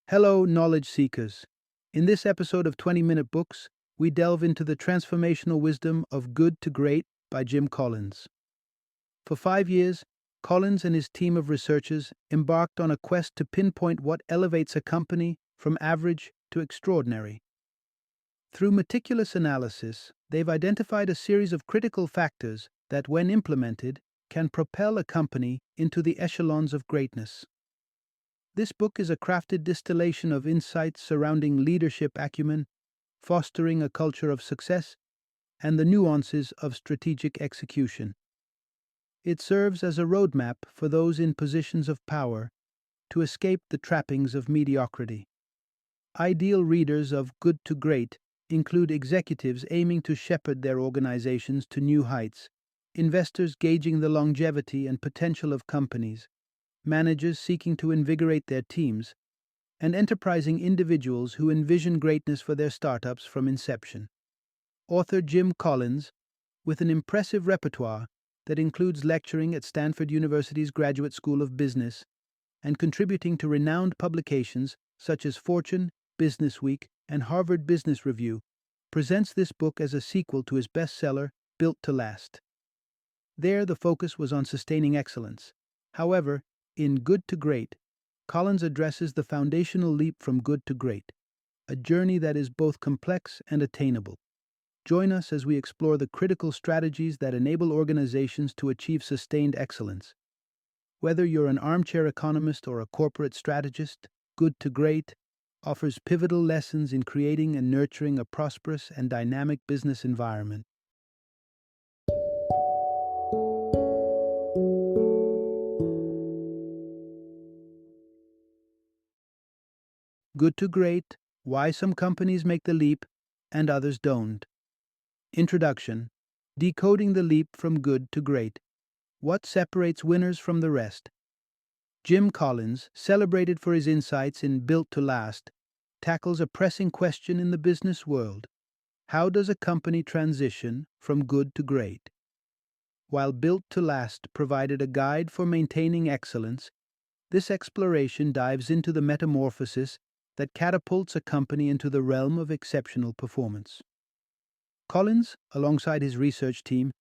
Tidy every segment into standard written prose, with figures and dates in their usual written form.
Hello, knowledge seekers. In this episode of 20 Minute Books, we delve into the transformational wisdom of Good to Great by Jim Collins. For 5 years, Collins and his team of researchers embarked on a quest to pinpoint what elevates a company from average to extraordinary. Through meticulous analysis, they've identified a series of critical factors that, when implemented, can propel a company into the echelons of greatness. This book is a crafted distillation of insights surrounding leadership acumen, fostering a culture of success, and the nuances of strategic execution. It serves as a roadmap for those in positions of power to escape the trappings of mediocrity. Ideal readers of Good to Great include executives aiming to shepherd their organizations to new heights, investors gauging the longevity and potential of companies, managers seeking to invigorate their teams, and enterprising individuals who envision greatness for their startups from inception. Author Jim Collins, with an impressive repertoire that includes lecturing at Stanford University's Graduate School of Business and contributing to renowned publications such as Fortune, Businessweek, and Harvard Business Review, presents this book as a sequel to his bestseller, Built to Last. There, the focus was on sustaining excellence. However, in Good to Great, Collins addresses the foundational leap from good to great, a journey that is both complex and attainable. Join us as we explore the critical strategies that enable organizations to achieve sustained excellence. Whether you're an armchair economist or a corporate strategist, Good to Great offers pivotal lessons in creating and nurturing a prosperous and dynamic business environment. Good to Great: Why Some Companies Make the Leap and Others Don't. Introduction: Decoding the Leap from Good to Great. What separates winners from the rest? Jim Collins, celebrated for his insights in Built to Last, tackles a pressing question in the business world. How does a company transition from good to great? While Built to Last provided a guide for maintaining excellence, this exploration dives into the metamorphosis that catapults a company into the realm of exceptional performance. Collins, alongside his research team,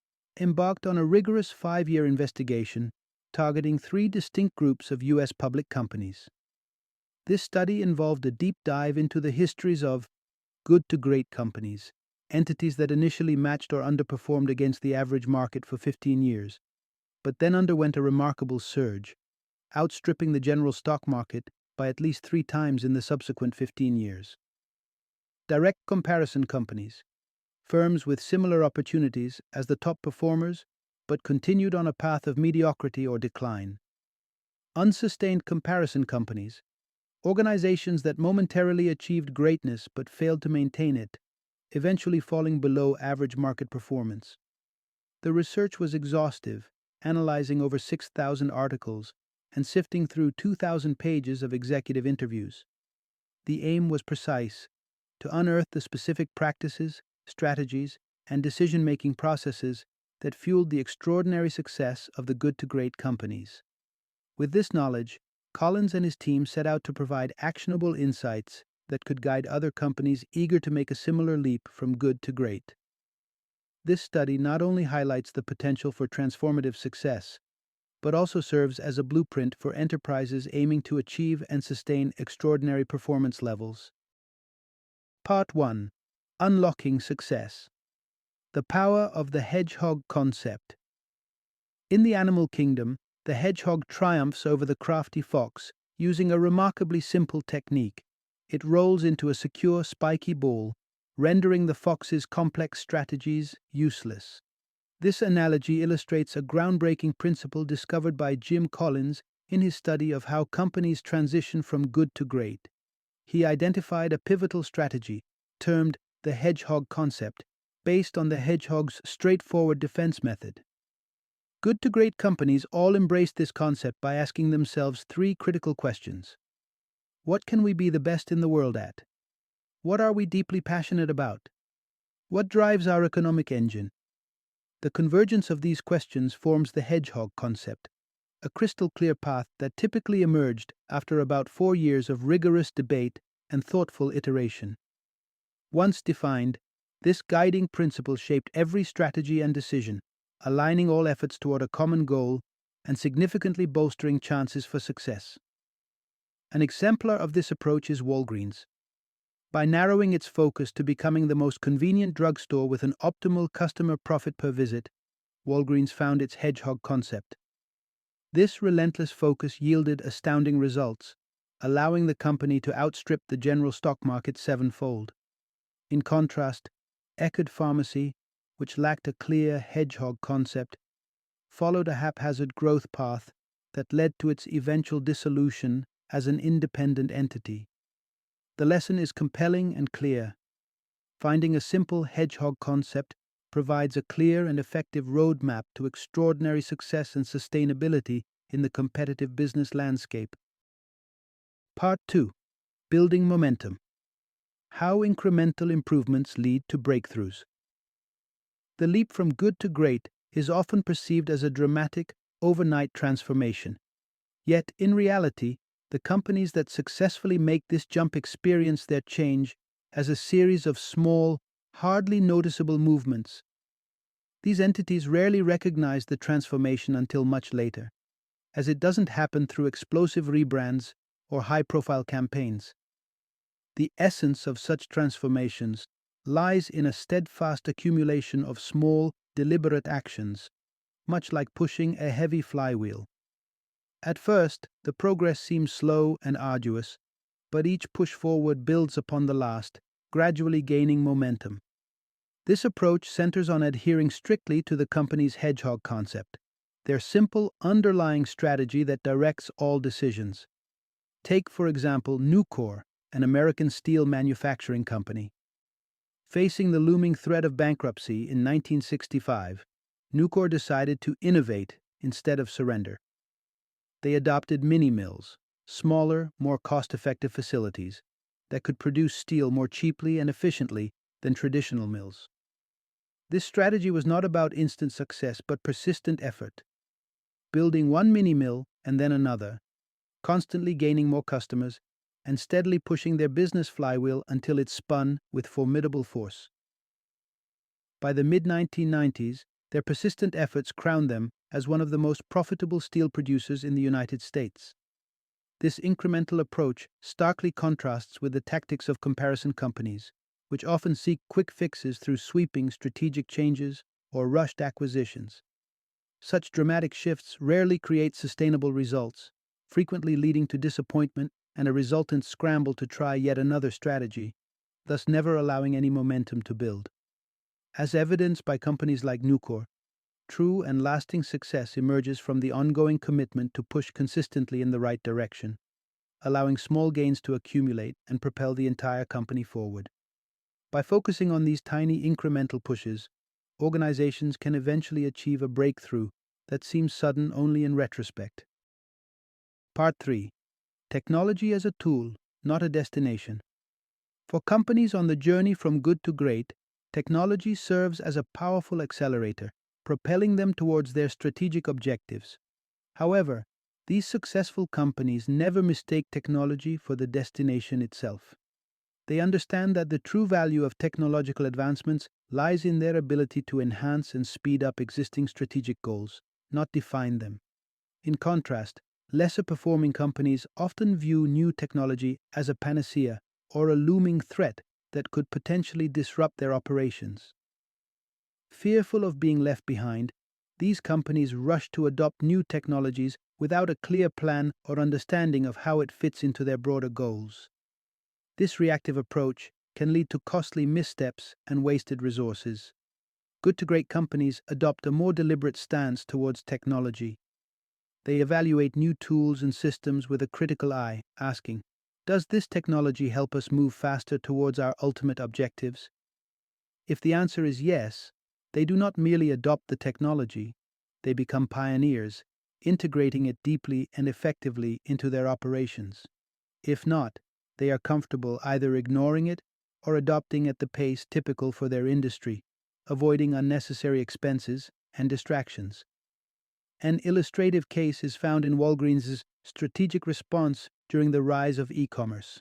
embarked on a rigorous 5-year investigation targeting 3 distinct groups of U.S. public companies. This study involved a deep dive into the histories of good to great companies, entities that initially matched or underperformed against the average market for 15 years, but then underwent a remarkable surge, outstripping the general stock market by at least 3 times in the subsequent 15 years. Direct comparison companies, firms with similar opportunities as the top performers, but continued on a path of mediocrity or decline. Unsustained comparison companies, organizations that momentarily achieved greatness but failed to maintain it, eventually falling below average market performance. The research was exhaustive, analyzing over 6,000 articles and sifting through 2,000 pages of executive interviews. The aim was precise: to unearth the specific practices, strategies, and decision-making processes that fueled the extraordinary success of the good to great companies. With this knowledge, Collins and his team set out to provide actionable insights that could guide other companies eager to make a similar leap from good to great. This study not only highlights the potential for transformative success, but also serves as a blueprint for enterprises aiming to achieve and sustain extraordinary performance levels. Part 1: Unlocking Success. The Power of the Hedgehog Concept. In the animal kingdom, the hedgehog triumphs over the crafty fox using a remarkably simple technique. It rolls into a secure, spiky ball, rendering the fox's complex strategies useless. This analogy illustrates a groundbreaking principle discovered by Jim Collins in his study of how companies transition from good to great. He identified a pivotal strategy, termed the hedgehog concept, based on the hedgehog's straightforward defense method. Good to great companies all embraced this concept by asking themselves 3 critical questions. What can we be the best in the world at? What are we deeply passionate about? What drives our economic engine? The convergence of these questions forms the hedgehog concept, a crystal clear path that typically emerged after about 4 years of rigorous debate and thoughtful iteration. Once defined, this guiding principle shaped every strategy and decision, aligning all efforts toward a common goal and significantly bolstering chances for success. An exemplar of this approach is Walgreens. By narrowing its focus to becoming the most convenient drugstore with an optimal customer profit per visit, Walgreens found its hedgehog concept. This relentless focus yielded astounding results, allowing the company to outstrip the general stock market sevenfold. In contrast, Eckerd Pharmacy, which lacked a clear hedgehog concept, followed a haphazard growth path that led to its eventual dissolution as an independent entity. The lesson is compelling and clear. Finding a simple hedgehog concept provides a clear and effective roadmap to extraordinary success and sustainability in the competitive business landscape. Part 2. Building Momentum. How incremental improvements lead to breakthroughs. The leap from good to great is often perceived as a dramatic, overnight transformation. Yet, in reality, the companies that successfully make this jump experience their change as a series of small, hardly noticeable movements. These entities rarely recognize the transformation until much later, as it doesn't happen through explosive rebrands or high-profile campaigns. The essence of such transformations lies in a steadfast accumulation of small, deliberate actions, much like pushing a heavy flywheel. At first, the progress seems slow and arduous, but each push forward builds upon the last, gradually gaining momentum. This approach centers on adhering strictly to the company's hedgehog concept, their simple underlying strategy that directs all decisions. Take, for example, Nucor, an American steel manufacturing company. Facing the looming threat of bankruptcy in 1965, Nucor decided to innovate instead of surrender. They adopted mini-mills, smaller, more cost-effective facilities that could produce steel more cheaply and efficiently than traditional mills. This strategy was not about instant success but persistent effort, building one mini-mill and then another, constantly gaining more customers, and steadily pushing their business flywheel until it spun with formidable force. By the mid-1990s, their persistent efforts crowned them as one of the most profitable steel producers in the United States. This incremental approach starkly contrasts with the tactics of comparison companies, which often seek quick fixes through sweeping strategic changes or rushed acquisitions. Such dramatic shifts rarely create sustainable results, frequently leading to disappointment and a resultant scramble to try yet another strategy, thus never allowing any momentum to build. As evidenced by companies like Nucor, true and lasting success emerges from the ongoing commitment to push consistently in the right direction, allowing small gains to accumulate and propel the entire company forward. By focusing on these tiny incremental pushes, organizations can eventually achieve a breakthrough that seems sudden only in retrospect. Part 3. Technology as a tool, not a destination. For companies on the journey from good to great, technology serves as a powerful accelerator, propelling them towards their strategic objectives. However, these successful companies never mistake technology for the destination itself. They understand that the true value of technological advancements lies in their ability to enhance and speed up existing strategic goals, not define them. In contrast, lesser performing companies often view new technology as a panacea or a looming threat that could potentially disrupt their operations. Fearful of being left behind, these companies rush to adopt new technologies without a clear plan or understanding of how it fits into their broader goals. This reactive approach can lead to costly missteps and wasted resources. Good to great companies adopt a more deliberate stance towards technology. They evaluate new tools and systems with a critical eye, asking, "Does this technology help us move faster towards our ultimate objectives?" If the answer is yes, they do not merely adopt the technology, they become pioneers, integrating it deeply and effectively into their operations. If not, they are comfortable either ignoring it or adopting at the pace typical for their industry, avoiding unnecessary expenses and distractions. An illustrative case is found in Walgreens' strategic response during the rise of e-commerce.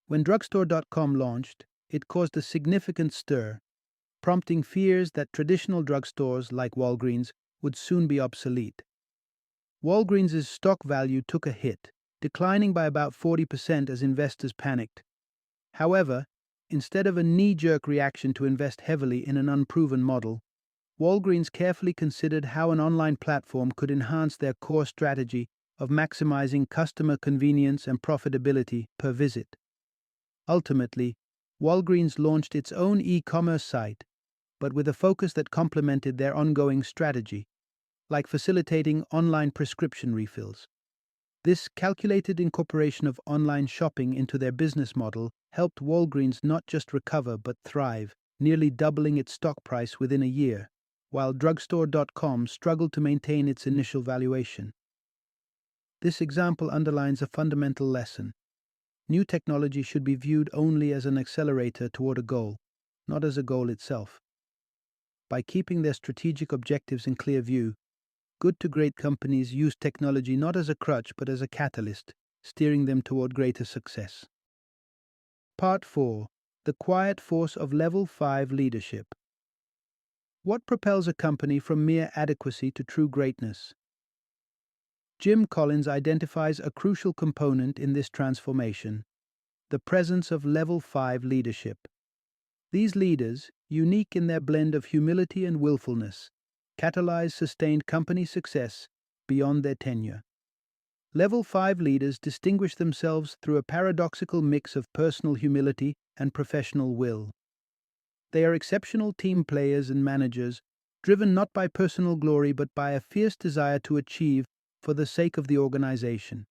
When Drugstore.com launched, it caused a significant stir, prompting fears that traditional drugstores like Walgreens would soon be obsolete. Walgreens' stock value took a hit, declining by about 40% as investors panicked. However, instead of a knee-jerk reaction to invest heavily in an unproven model, Walgreens carefully considered how an online platform could enhance their core strategy of maximizing customer convenience and profitability per visit. Ultimately, Walgreens launched its own e-commerce site, but with a focus that complemented their ongoing strategy, like facilitating online prescription refills. This calculated incorporation of online shopping into their business model helped Walgreens not just recover but thrive, nearly doubling its stock price within a year, while Drugstore.com struggled to maintain its initial valuation. This example underlines a fundamental lesson. New technology should be viewed only as an accelerator toward a goal, not as a goal itself. By keeping their strategic objectives in clear view, good to great companies use technology not as a crutch but as a catalyst, steering them toward greater success. Part 4. The quiet force of Level 5 leadership. What propels a company from mere adequacy to true greatness? Jim Collins identifies a crucial component in this transformation: the presence of Level 5 leadership. These leaders, unique in their blend of humility and willfulness, catalyze sustained company success beyond their tenure. Level 5 leaders distinguish themselves through a paradoxical mix of personal humility and professional will. They are exceptional team players and managers, driven not by personal glory but by a fierce desire to achieve for the sake of the organization.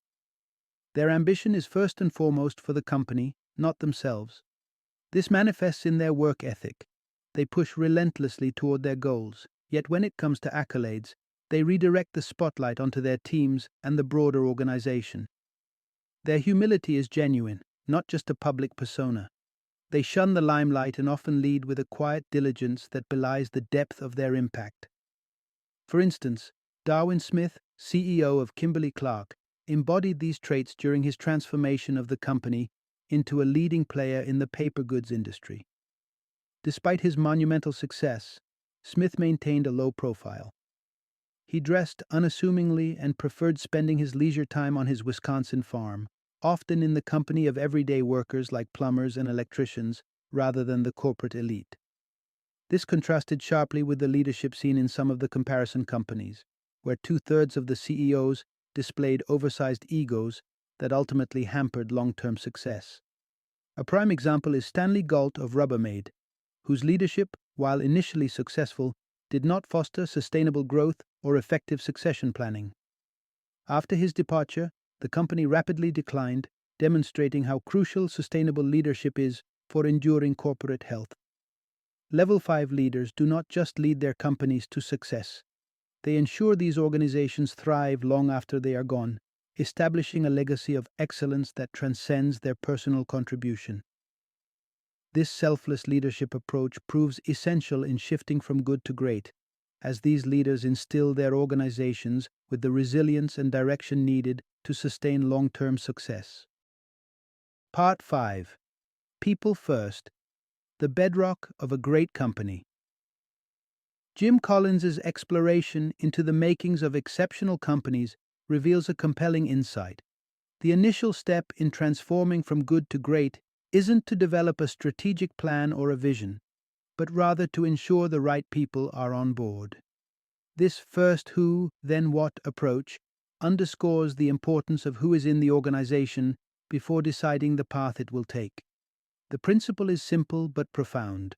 Their ambition is first and foremost for the company, not themselves. This manifests in their work ethic. They push relentlessly toward their goals, yet when it comes to accolades, they redirect the spotlight onto their teams and the broader organization. Their humility is genuine, not just a public persona. They shun the limelight and often lead with a quiet diligence that belies the depth of their impact. For instance, Darwin Smith, CEO of Kimberly-Clark, embodied these traits during his transformation of the company into a leading player in the paper goods industry. Despite his monumental success, Smith maintained a low profile. He dressed unassumingly and preferred spending his leisure time on his Wisconsin farm, often in the company of everyday workers like plumbers and electricians, rather than the corporate elite. This contrasted sharply with the leadership seen in some of the comparison companies, where two-thirds of the CEOs displayed oversized egos that ultimately hampered long-term success. A prime example is Stanley Galt of Rubbermaid, whose leadership, while initially successful, did not foster sustainable growth or effective succession planning. After his departure, the company rapidly declined, demonstrating how crucial sustainable leadership is for enduring corporate health. Level 5 leaders do not just lead their companies to success. They ensure these organizations thrive long after they are gone, establishing a legacy of excellence that transcends their personal contribution. This selfless leadership approach proves essential in shifting from good to great, as these leaders instill their organizations with the resilience and direction needed to sustain long-term success. Part 5. People First, the bedrock of a great company. Jim Collins's exploration into the makings of exceptional companies reveals a compelling insight. The initial step in transforming from good to great isn't to develop a strategic plan or a vision, but rather to ensure the right people are on board. This first who, then what approach underscores the importance of who is in the organization before deciding the path it will take. The principle is simple but profound.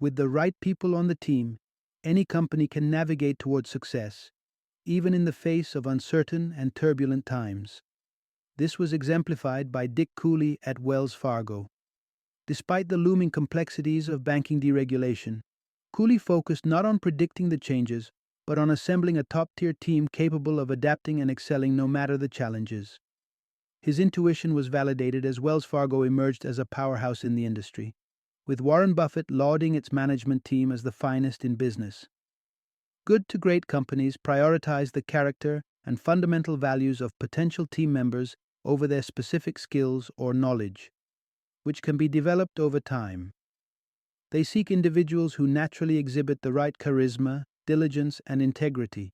With the right people on the team, any company can navigate toward success, even in the face of uncertain and turbulent times. This was exemplified by Dick Cooley at Wells Fargo. Despite the looming complexities of banking deregulation, Cooley focused not on predicting the changes, but on assembling a top-tier team capable of adapting and excelling no matter the challenges. His intuition was validated as Wells Fargo emerged as a powerhouse in the industry, with Warren Buffett lauding its management team as the finest in business. Good to great companies prioritize the character and fundamental values of potential team members over their specific skills or knowledge, which can be developed over time. They seek individuals who naturally exhibit the right charisma, diligence, and integrity,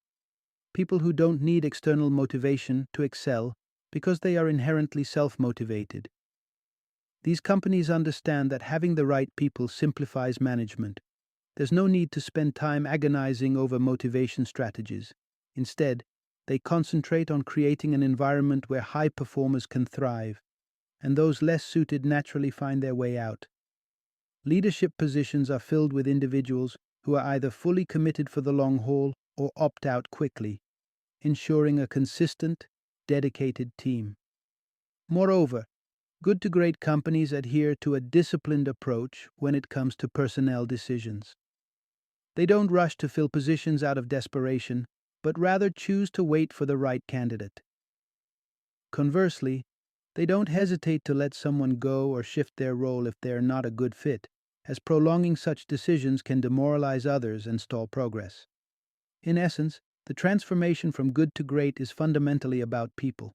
people who don't need external motivation to excel because they are inherently self-motivated. These companies understand that having the right people simplifies management. There's no need to spend time agonizing over motivation strategies. Instead, they concentrate on creating an environment where high performers can thrive, and those less suited naturally find their way out. Leadership positions are filled with individuals who are either fully committed for the long haul or opt out quickly, ensuring a consistent, dedicated team. Moreover, good to great companies adhere to a disciplined approach when it comes to personnel decisions. They don't rush to fill positions out of desperation, but rather choose to wait for the right candidate. Conversely, they don't hesitate to let someone go or shift their role if they are not a good fit, as prolonging such decisions can demoralize others and stall progress. In essence, the transformation from good to great is fundamentally about people.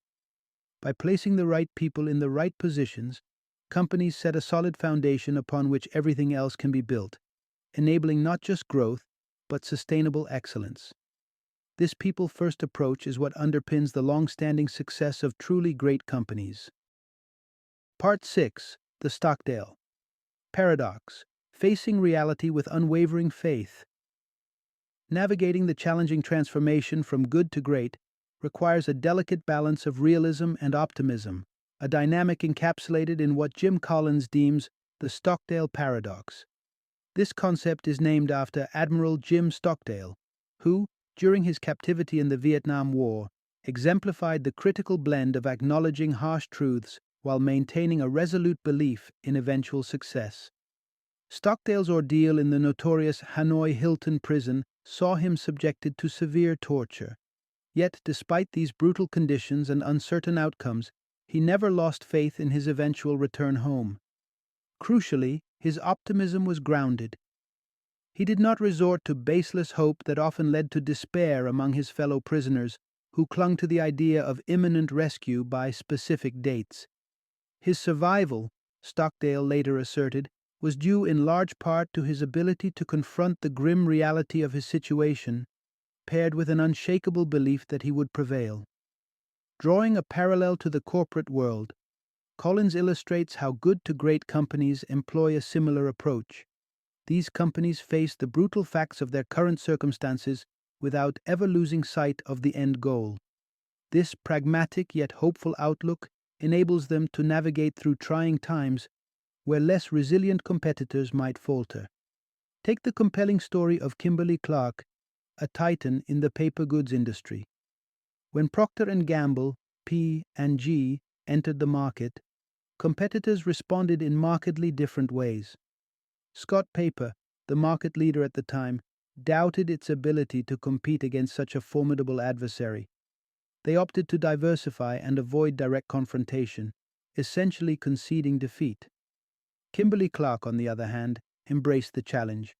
By placing the right people in the right positions, companies set a solid foundation upon which everything else can be built, enabling not just growth, but sustainable excellence. This people-first approach is what underpins the long-standing success of truly great companies. Part 6. The Stockdale Paradox: Facing Reality with Unwavering Faith. Navigating the challenging transformation from good to great requires a delicate balance of realism and optimism, a dynamic encapsulated in what Jim Collins deems the Stockdale paradox. This concept is named after Admiral Jim Stockdale, who, during his captivity in the Vietnam War, exemplified the critical blend of acknowledging harsh truths while maintaining a resolute belief in eventual success. Stockdale's ordeal in the notorious Hanoi Hilton prison saw him subjected to severe torture. Yet, despite these brutal conditions and uncertain outcomes, he never lost faith in his eventual return home. Crucially, his optimism was grounded. He did not resort to baseless hope that often led to despair among his fellow prisoners, who clung to the idea of imminent rescue by specific dates. His survival, Stockdale later asserted, was due in large part to his ability to confront the grim reality of his situation, paired with an unshakable belief that he would prevail. Drawing a parallel to the corporate world, Collins illustrates how good to great companies employ a similar approach. These companies face the brutal facts of their current circumstances without ever losing sight of the end goal. This pragmatic yet hopeful outlook enables them to navigate through trying times where less resilient competitors might falter. Take the compelling story of Kimberly-Clark, a titan in the paper goods industry. When Procter & Gamble, P&G, entered the market, competitors responded in markedly different ways. Scott Paper, the market leader at the time, doubted its ability to compete against such a formidable adversary. They opted to diversify and avoid direct confrontation, essentially conceding defeat. Kimberly-Clark, on the other hand, embraced the challenge.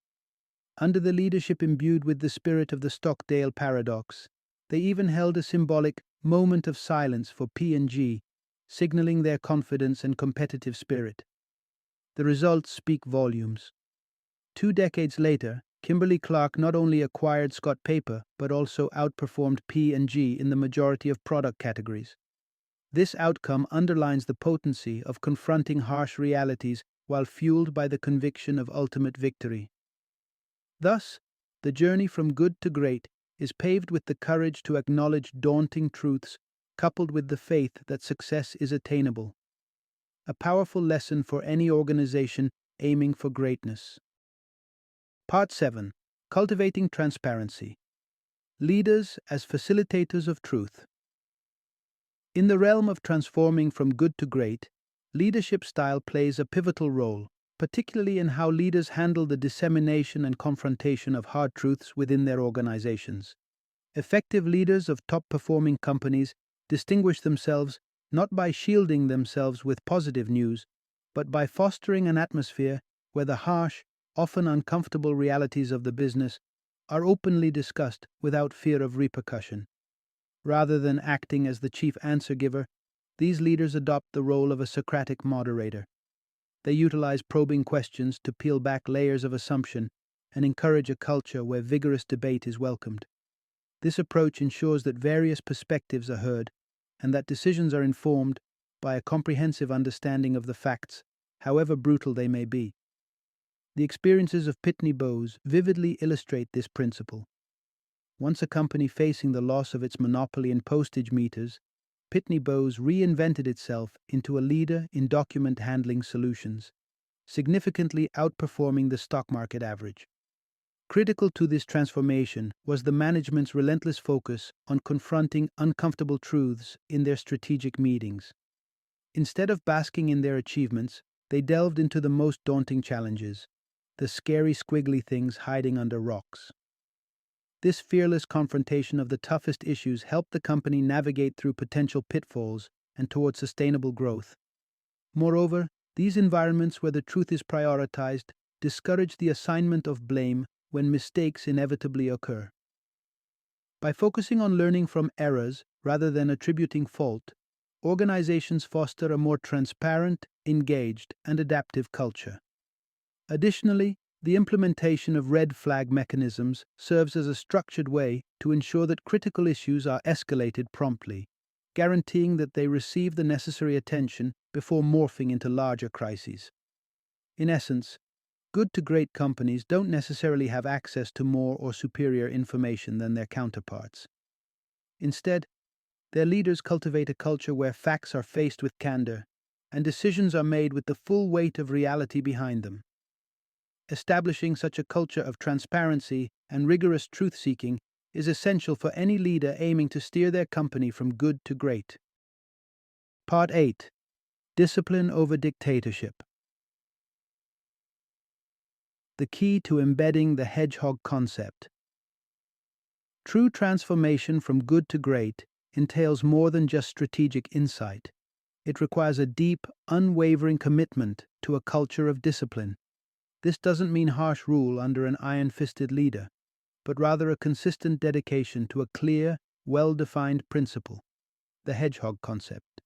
Under the leadership imbued with the spirit of the Stockdale paradox, they even held a symbolic moment of silence for P&G, signaling their confidence and competitive spirit. The results speak volumes. 2 decades later, Kimberly-Clark not only acquired Scott Paper, but also outperformed P&G in the majority of product categories. This outcome underlines the potency of confronting harsh realities while fueled by the conviction of ultimate victory. Thus, the journey from good to great is paved with the courage to acknowledge daunting truths, coupled with the faith that success is attainable. A powerful lesson for any organization aiming for greatness. Part 7. Cultivating Transparency. Leaders as Facilitators of Truth. In the realm of transforming from good to great, leadership style plays a pivotal role, particularly in how leaders handle the dissemination and confrontation of hard truths within their organizations. Effective leaders of top-performing companies distinguish themselves not by shielding themselves with positive news, but by fostering an atmosphere where the harsh, often uncomfortable realities of the business are openly discussed without fear of repercussion. Rather than acting as the chief answer giver, these leaders adopt the role of a Socratic moderator. They utilize probing questions to peel back layers of assumption and encourage a culture where vigorous debate is welcomed. This approach ensures that various perspectives are heard and that decisions are informed by a comprehensive understanding of the facts, however brutal they may be. The experiences of Pitney Bowes vividly illustrate this principle. Once a company facing the loss of its monopoly in postage meters, Pitney Bowes reinvented itself into a leader in document handling solutions, significantly outperforming the stock market average. Critical to this transformation was the management's relentless focus on confronting uncomfortable truths in their strategic meetings. Instead of basking in their achievements, they delved into the most daunting challenges, the scary squiggly things hiding under rocks. This fearless confrontation of the toughest issues helped the company navigate through potential pitfalls and toward sustainable growth. Moreover, these environments where the truth is prioritized discourage the assignment of blame when mistakes inevitably occur. By focusing on learning from errors rather than attributing fault, organizations foster a more transparent, engaged, and adaptive culture. Additionally, the implementation of red flag mechanisms serves as a structured way to ensure that critical issues are escalated promptly, guaranteeing that they receive the necessary attention before morphing into larger crises. In essence, good to great companies don't necessarily have access to more or superior information than their counterparts. Instead, their leaders cultivate a culture where facts are faced with candor and decisions are made with the full weight of reality behind them. Establishing such a culture of transparency and rigorous truth-seeking is essential for any leader aiming to steer their company from good to great. Part 8. Discipline over dictatorship. The key to embedding the hedgehog concept. True transformation from good to great entails more than just strategic insight. It requires a deep, unwavering commitment to a culture of discipline. This doesn't mean harsh rule under an iron-fisted leader, but rather a consistent dedication to a clear, well-defined principle, the hedgehog concept.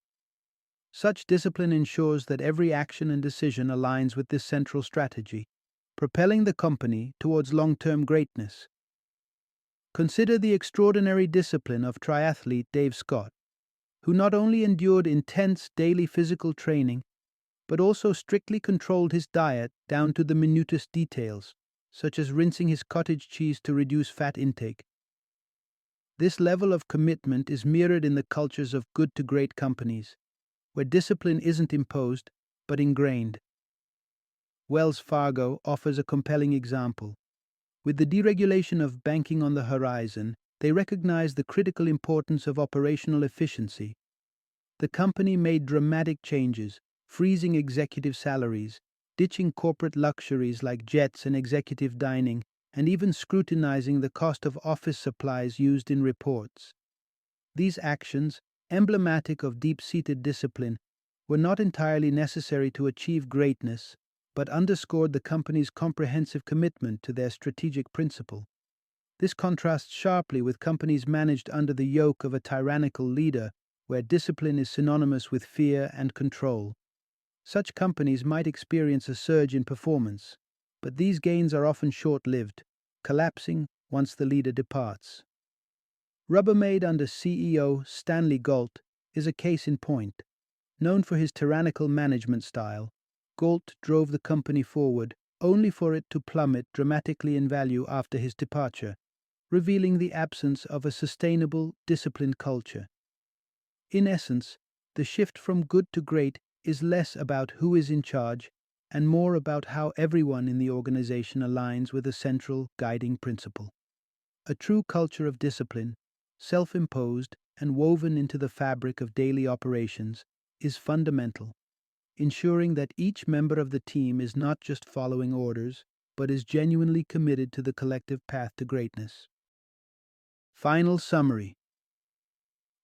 Such discipline ensures that every action and decision aligns with this central strategy, propelling the company towards long-term greatness. Consider the extraordinary discipline of triathlete Dave Scott, who not only endured intense daily physical training, but also strictly controlled his diet down to the minutest details, such as rinsing his cottage cheese to reduce fat intake. This level of commitment is mirrored in the cultures of good to great companies, where discipline isn't imposed, but ingrained. Wells Fargo offers a compelling example. With the deregulation of banking on the horizon, they recognized the critical importance of operational efficiency. The company made dramatic changes, freezing executive salaries, ditching corporate luxuries like jets and executive dining, and even scrutinizing the cost of office supplies used in reports. These actions, emblematic of deep-seated discipline, were not entirely necessary to achieve greatness, but underscored the company's comprehensive commitment to their strategic principle. This contrasts sharply with companies managed under the yoke of a tyrannical leader, where discipline is synonymous with fear and control. Such companies might experience a surge in performance, but these gains are often short-lived, collapsing once the leader departs. Rubbermaid under CEO Stanley Galt is a case in point. Known for his tyrannical management style, Galt drove the company forward only for it to plummet dramatically in value after his departure, revealing the absence of a sustainable, disciplined culture. In essence, the shift from good to great is less about who is in charge and more about how everyone in the organization aligns with a central guiding principle. A true culture of discipline, self-imposed and woven into the fabric of daily operations, is fundamental, ensuring that each member of the team is not just following orders, but is genuinely committed to the collective path to greatness. Final summary.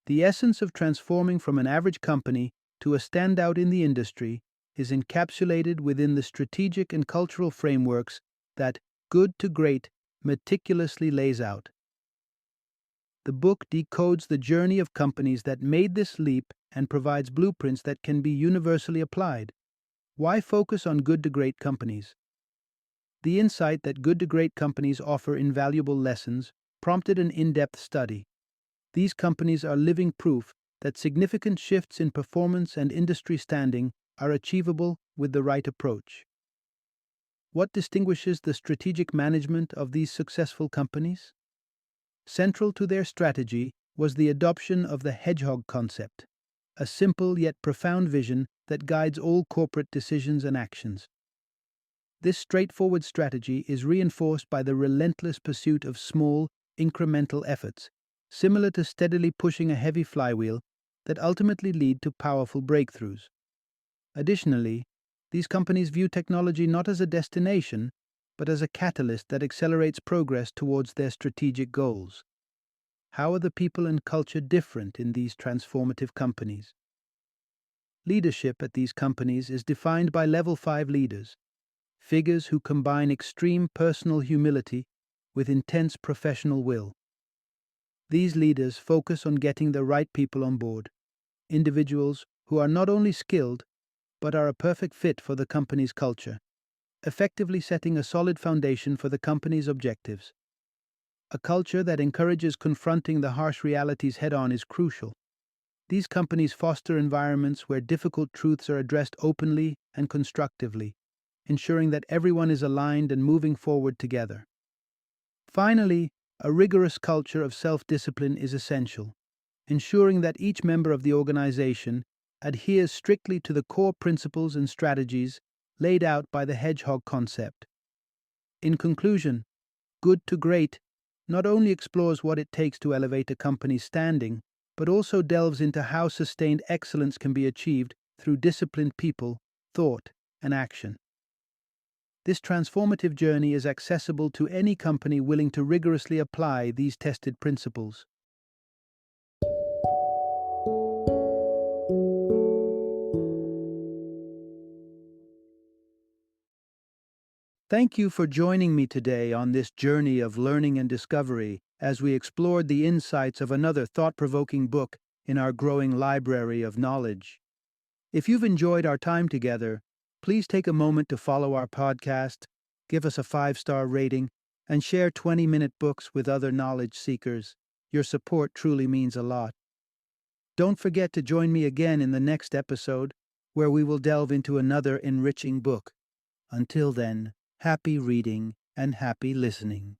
The essence of transforming from an average company to a standout in the industry is encapsulated within the strategic and cultural frameworks that good to great meticulously lays out. The book decodes the journey of companies that made this leap and provides blueprints that can be universally applied. Why focus on good to great companies? The insight that good to great companies offer invaluable lessons prompted an in-depth study. These companies are living proof that significant shifts in performance and industry standing are achievable with the right approach. What distinguishes the strategic management of these successful companies? Central to their strategy was the adoption of the hedgehog concept, a simple yet profound vision that guides all corporate decisions and actions. This straightforward strategy is reinforced by the relentless pursuit of small, incremental efforts, similar to steadily pushing a heavy flywheel that ultimately lead to powerful breakthroughs. Additionally, these companies view technology not as a destination, but as a catalyst that accelerates progress towards their strategic goals. How are the people and culture different in these transformative companies? Leadership at these companies is defined by level 5 leaders, figures who combine extreme personal humility with intense professional will. These leaders focus on getting the right people on board, individuals who are not only skilled, but are a perfect fit for the company's culture, effectively setting a solid foundation for the company's objectives. A culture that encourages confronting the harsh realities head-on is crucial. These companies foster environments where difficult truths are addressed openly and constructively, ensuring that everyone is aligned and moving forward together. Finally, a rigorous culture of self-discipline is essential, ensuring that each member of the organization adheres strictly to the core principles and strategies laid out by the hedgehog concept. In conclusion, Good to Great not only explores what it takes to elevate a company's standing, but also delves into how sustained excellence can be achieved through disciplined people, thought, and action. This transformative journey is accessible to any company willing to rigorously apply these tested principles. Thank you for joining me today on this journey of learning and discovery as we explored the insights of another thought-provoking book in our growing library of knowledge. If you've enjoyed our time together, please take a moment to follow our podcast, give us a 5-star rating, and share 20-minute books with other knowledge seekers. Your support truly means a lot. Don't forget to join me again in the next episode, where we will delve into another enriching book. Until then, happy reading and happy listening.